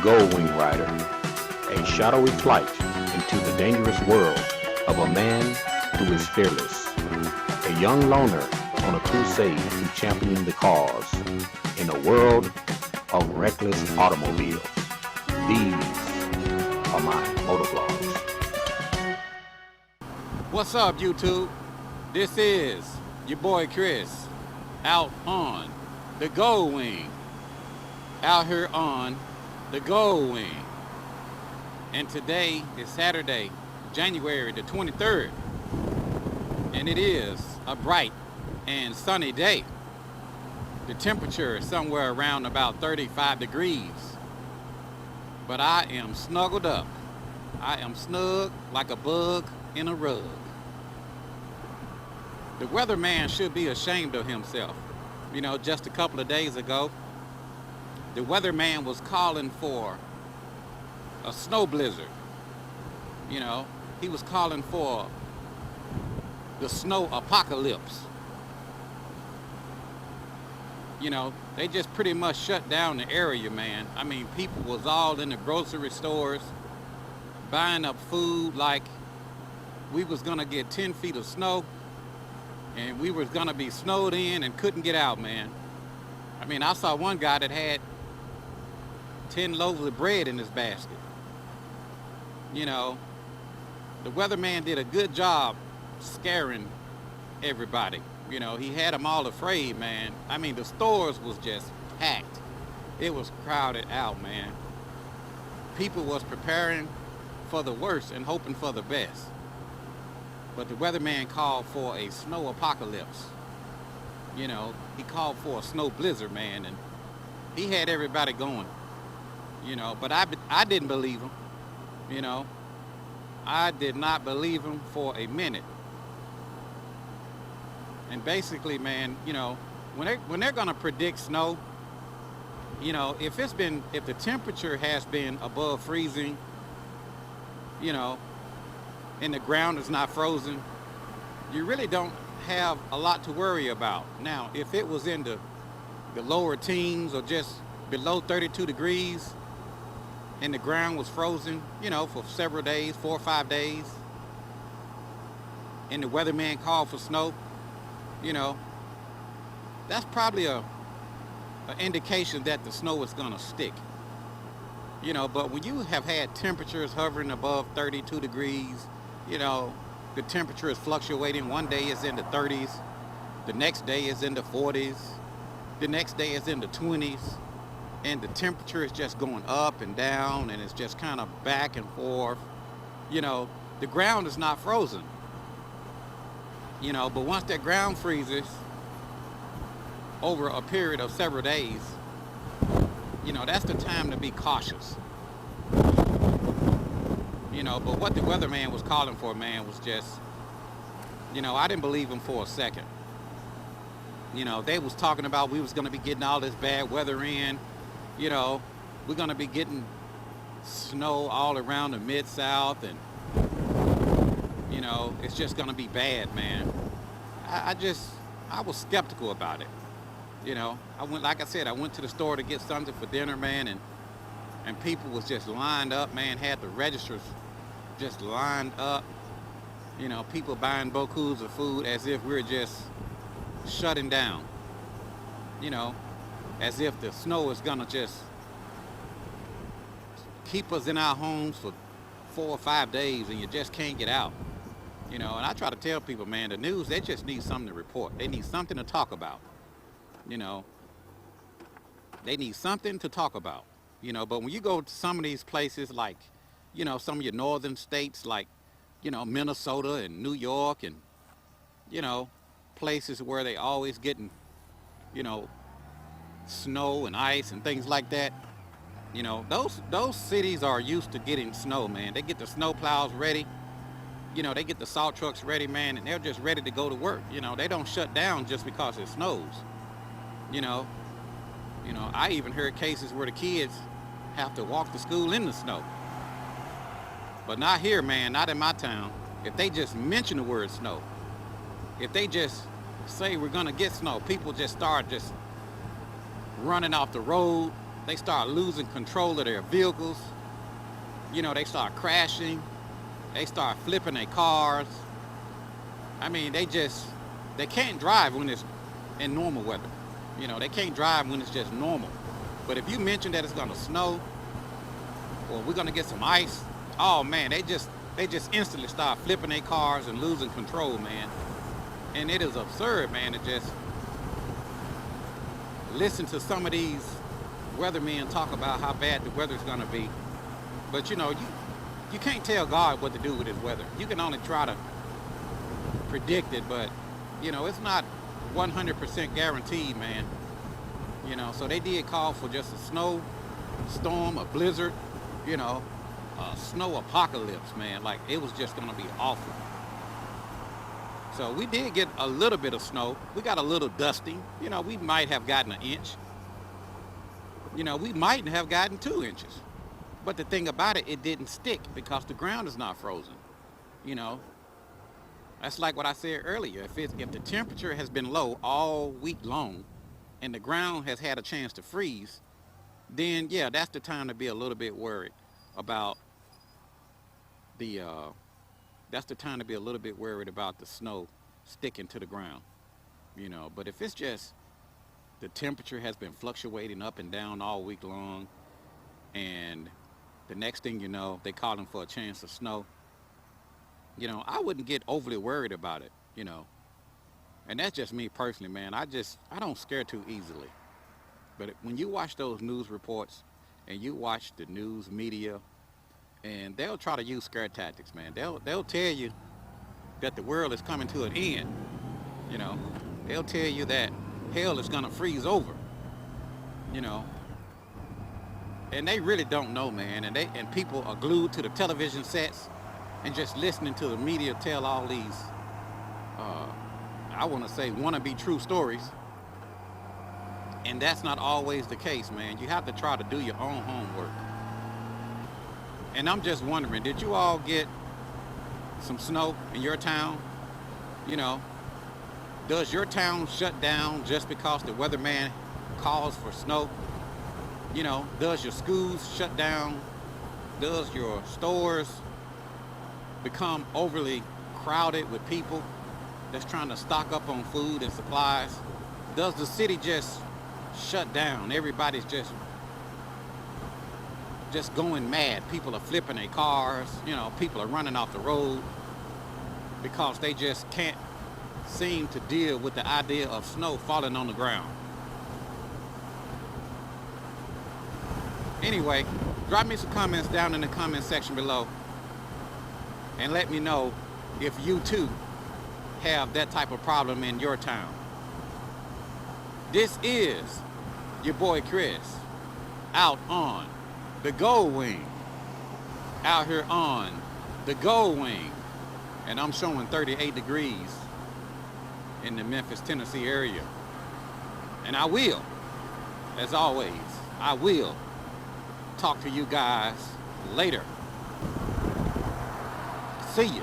Goldwing Rider, a shadowy flight into the dangerous world of a man who is fearless, a young loner on a crusade to champion the cause in a world of reckless automobiles. These are my motovlogs. What's up, YouTube? This is your boy Chris out on the Goldwing. Out here on the Goldwing. And today is Saturday, January the 23rd. And it is a bright and sunny day. The temperature is somewhere around about 35 degrees. But I am snuggled up. I am snug like a bug in a rug. The weatherman should be ashamed of himself. You know, just a couple of days ago, the weatherman was calling for a snow blizzard. You know, he was calling for the snow apocalypse. You know, they just pretty much shut down the area, man. I mean, people was all in the grocery stores buying up food like we was gonna get 10 feet of snow and we was gonna be snowed in and couldn't get out, man. I mean, I saw one guy that had 10 loaves of bread in his basket. You know, the weatherman did a good job scaring everybody. You know, he had them all afraid, man. I mean, the stores was just packed. It was crowded out, man. People was preparing for the worst and hoping for the best. But the weatherman called for a snow apocalypse. You know, he called for a snow blizzard, man, and he had everybody going. You know, but I didn't believe him. You know, I did not believe him for a minute. And basically, man, you know, when they're gonna predict snow, you know, if the temperature has been above freezing, you know, and the ground is not frozen, you really don't have a lot to worry about. Now, if it was in the lower teens or just below 32 degrees and the ground was frozen, you know, for several days, 4 or 5 days, and the weatherman called for snow, you know, that's probably an indication that the snow is gonna stick. You know, but when you have had temperatures hovering above 32 degrees, you know, the temperature is fluctuating. One day is in the 30s, the next day is in the 40s, the next day is in the 20s, and the temperature is just going up and down, and it's just kind of back and forth. You know, the ground is not frozen. You know, but once that ground freezes over a period of several days, you know, that's the time to be cautious. You know, but what the weatherman was calling for, man, was just, you know, I didn't believe him for a second. You know, they was talking about we was going to be getting all this bad weather in. You know, we're going to be getting snow all around the Mid-South, and, you know, it's just going to be bad, man. I was skeptical about it. You know, like I said, I went to the store to get something for dinner, man, and people was just lined up, man, had the registers just lined up. You know, people buying bokus of food as if we're just shutting down. You know, as if the snow is gonna just keep us in our homes for 4 or 5 days and you just can't get out. You know, and I try to tell people, man, the news, they just need something to report. They need something to talk about. You know, they need something to talk about. You know, but when you go to some of these places like, you know, some of your northern states like, you know, Minnesota and New York and, you know, places where they always getting, you know, snow and ice and things like that. You know, those cities are used to getting snow, man. They get the snow plows ready. You know, they get the salt trucks ready, man, and they're just ready to go to work. You know, they don't shut down just because it snows. You know, I even heard cases where the kids have to walk to school in the snow. But not here, man, not in my town. If they just mention the word snow, if they just say we're gonna get snow, people just start just running off the road, they start losing control of their vehicles. You know, they start crashing. They start flipping their cars. I mean, they can't drive when it's in normal weather. You know, they can't drive when it's just normal. But if you mention that it's gonna snow or we're gonna get some ice, oh man, they just instantly start flipping their cars and losing control, man. And it is absurd, man, to just listen to some of these weathermen talk about how bad the weather's gonna be. But you know, you can't tell God what to do with his weather. You can only try to predict it, but you know, it's not 100% guaranteed, man. You know, so they did call for just a snow storm, a blizzard, you know, a snow apocalypse, man. Like, it was just gonna be awful. So we did get a little bit of snow. We got a little dusting. You know, we might have gotten an inch. You know, we might have gotten 2 inches. But the thing about it, it didn't stick because the ground is not frozen. You know, that's like what I said earlier. If the temperature has been low all week long and the ground has had a chance to freeze, then yeah, that's the time to be a little bit worried about the snow sticking to the ground. You know, but if it's just the temperature has been fluctuating up and down all week long, and the next thing you know, they calling for a chance of snow, you know, I wouldn't get overly worried about it, you know. And that's just me personally, man. I don't scare too easily. But when you watch those news reports and you watch the news media, and they'll try to use scare tactics, man. They'll tell you that the world is coming to an end. You know, they'll tell you that hell is gonna freeze over. You know, and they really don't know, man. And people are glued to the television sets and just listening to the media tell all these, I want to say, wannabe true stories. And that's not always the case, man. You have to try to do your own homework. And I'm just wondering, did you all get some snow in your town? You know, does your town shut down just because the weatherman calls for snow? You know, does your schools shut down? Does your stores become overly crowded with people that's trying to stock up on food and supplies? Does the city just shut down? Everybody's just going mad. People are flipping their cars. You know, people are running off the road because they just can't seem to deal with the idea of snow falling on the ground. Anyway, drop me some comments down in the comment section below and let me know if you too have that type of problem in your town. This is your boy Chris out on the Gold Wing. Out here on the Gold Wing. And I'm showing 38 degrees in the Memphis, Tennessee area. And I will, as always, I will talk to you guys later. See you.